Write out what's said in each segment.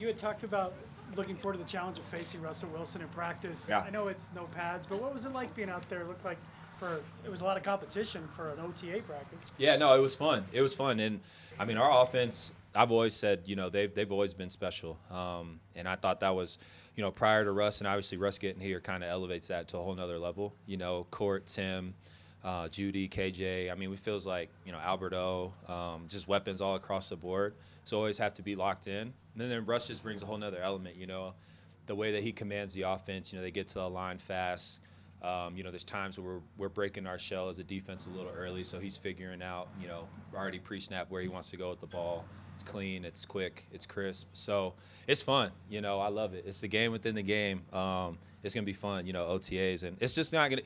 had talked about looking forward to the challenge of facing Russell Wilson in practice. Yeah. I know it's no pads, but what was it like being out there? It looked like it was a lot of competition for an OTA practice. Yeah, no, it was fun. It was fun. And, I mean, our offense, I've always said, they've always been special. And I thought that was, prior to Russ, and obviously Russ getting here kind of elevates that to a whole nother level. Court, Tim, Judy, KJ. I mean, it feels like, Alberto, just weapons all across the board. So always have to be locked in. And then Russ just brings a whole nother element, the way that he commands the offense. They get to the line fast. There's times where we're breaking our shell as a defense a little early, so he's figuring out, already pre-snap where he wants to go with the ball. It's clean, it's quick, it's crisp. So it's fun. I love it. It's the game within the game. It's gonna be fun. OTAs, and it's just not gonna.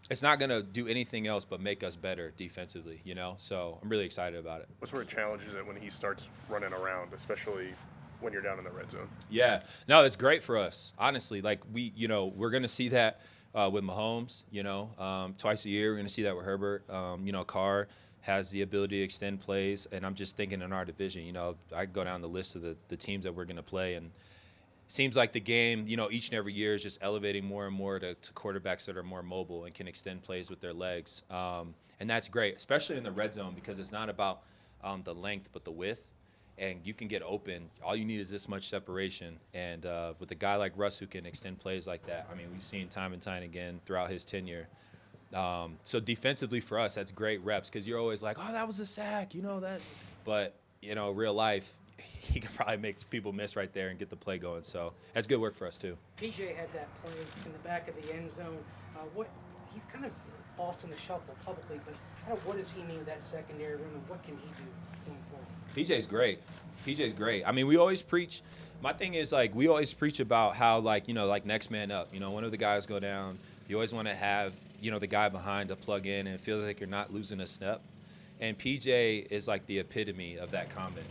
It's not gonna do anything else but make us better defensively. So I'm really excited about it. What sort of challenge is it when he starts running around, especially when you're down in the red zone? Yeah, no, it's great for us. Honestly, like we're gonna see that with Mahomes. Twice a year we're gonna see that with Herbert. Carr has the ability to extend plays, and I'm just thinking in our division. I go down the list of the teams that we're gonna play, and it seems like the game, each and every year is just elevating more and more to quarterbacks that are more mobile and can extend plays with their legs, and that's great, especially in the red zone because it's not about the length but the width. And you can get open. All you need is this much separation. And with a guy like Russ who can extend plays like that, I mean, we've seen time and time again throughout his tenure. So defensively for us, that's great reps because you're always like, oh, that was a sack, that. But, real life, he can probably make people miss right there and get the play going. So that's good work for us, too. PJ had that play in the back of the end zone. He's kind of lost in the shuffle publicly, but kind of what does he mean to that secondary room, and what can he do going forward? PJ's great. I mean, we always preach. My thing is, we always preach about how, next man up. One of the guys go down. You always want to have, the guy behind to plug in, and it feels like you're not losing a step. And PJ is, the epitome of that comment.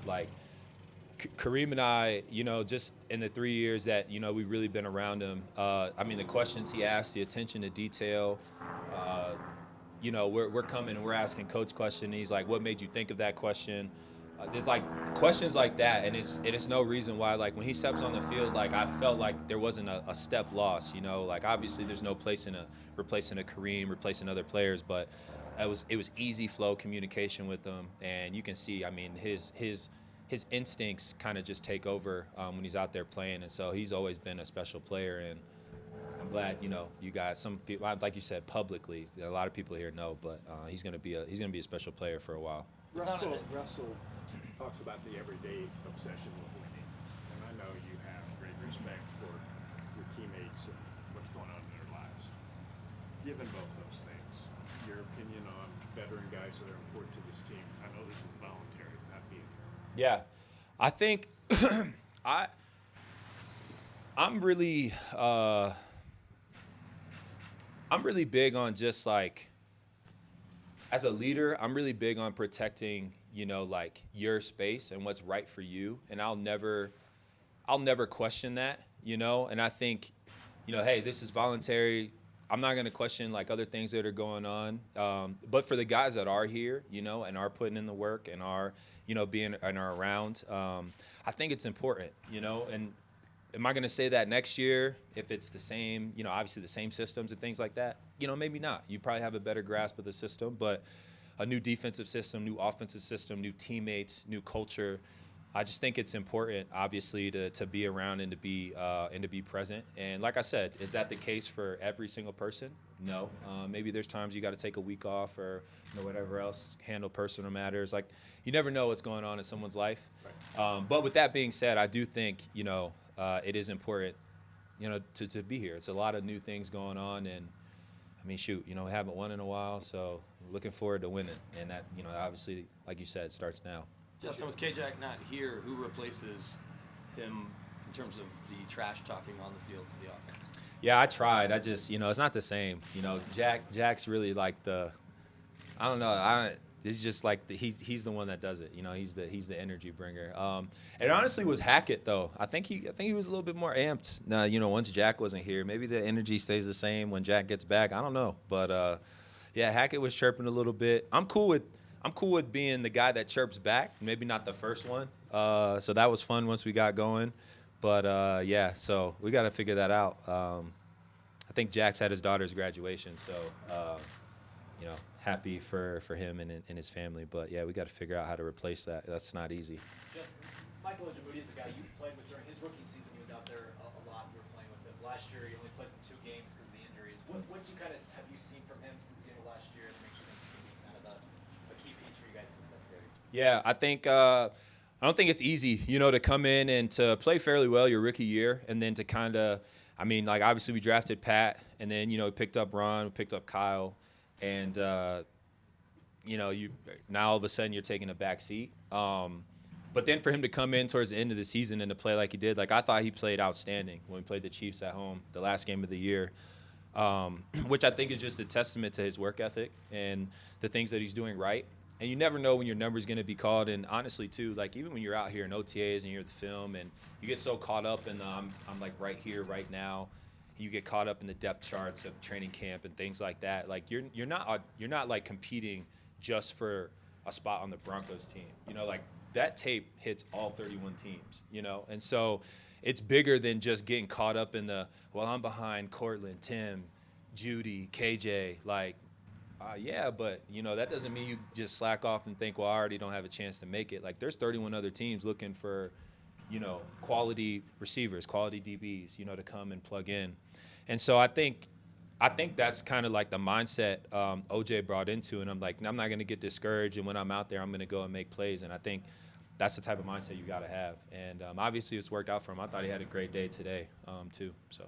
Kareem and I, just in the 3 years that, we've really been around him, the questions he asks, the attention to detail, we're coming and we're asking coach question, and he's like, what made you think of that question? There's questions like that, and it's no reason why when he steps on the field, I felt like there wasn't a step lost. Obviously there's no place in replacing a Kareem, replacing other players, but it was easy flow communication with him, and you can see, his instincts kind of just take over when he's out there playing, and so he's always been a special player, and I'm glad you guys, some people, like you said, publicly, a lot of people here know, but he's gonna be a special player for a while. Russell talks about the everyday obsession with winning, and I know you have great respect for your teammates and what's going on in their lives. Given both those things, your opinion on veteran guys that are important to this team. I know this is voluntary, not being here. Yeah, I think I'm really big on just as a leader, I'm really big on protecting, your space and what's right for you. And I'll never question that, and I think, hey, this is voluntary. I'm not going to question other things that are going on. But for the guys that are here, and are putting in the work and are, being and are around, I think it's important, and am I going to say that next year if it's the same, obviously the same systems and things like that? Maybe not. You probably have a better grasp of the system, but a new defensive system, new offensive system, new teammates, new culture. I just think it's important, obviously, to be around and to be present. And like I said, is that the case for every single person? No. Maybe there's times you got to take a week off or whatever else, handle personal matters. You never know what's going on in someone's life. Right. But with that being said, I do think it is important, to be here. It's a lot of new things going on, and we haven't won in a while, so looking forward to winning. And that, obviously, like you said, starts now. Justin, with K-Jack not here, who replaces him in terms of the trash talking on the field to the offense? Yeah, I tried. I just, it's not the same. Jack's really I don't know. It's just he's the one that does it. He's the energy bringer. It honestly was Hackett though. I think he was a little bit more amped. Now, once Jack wasn't here, maybe the energy stays the same when Jack gets back. I don't know, but yeah, Hackett was chirping a little bit. I'm cool with being the guy that chirps back. Maybe not the first one, So that was fun once we got going. But yeah, so we got to figure that out. I think Jack's at his daughter's graduation, so you know, happy for him and his family. But yeah, we got to figure out how to replace that. That's not easy. Justin, Michael Pittman is a guy you played with during his rookie season. He was out there a lot. You were playing with him last year. He only plays in 2 games because of the injuries. What you kind of have you seen from him since the end of last year that makes you think he can be kind of a key piece for you guys in the secondary? Yeah, I think I don't think it's easy, you know, to come in and to play fairly well your rookie year, and then to kind of, I mean, like obviously we drafted Pat, and then you know we picked up Ron, we picked up Kyle, and you know now all of a sudden you're taking a back seat. But then for him to come in towards the end of the season and to play like he did, like I thought he played outstanding when we played the Chiefs at home, the last game of the year, which I think is just a testament to his work ethic and the things that he's doing right. And you never know when your number's going to be called. And honestly, too, like even when you're out here in OTAs and you hear the film and you get so caught up in the I'm like right here, right now. You get caught up in the depth charts of training camp and things like that. Like you're not like competing just for a spot on the Broncos team. You know, like that tape hits all 31 teams, you know? And so it's bigger than just getting caught up in the, well, I'm behind Cortland, Tim, Judy, KJ, like, yeah, but, you know, that doesn't mean you just slack off and think, well, I already don't have a chance to make it. Like, there's 31 other teams looking for, you know, quality receivers, quality DBs, you know, to come and plug in. And so I think that's kind of like the mindset OJ brought into it. And I'm like, I'm not going to get discouraged. And when I'm out there, I'm going to go and make plays. And I think that's the type of mindset you got to have. And obviously it's worked out for him. I thought he had a great day today, too, so.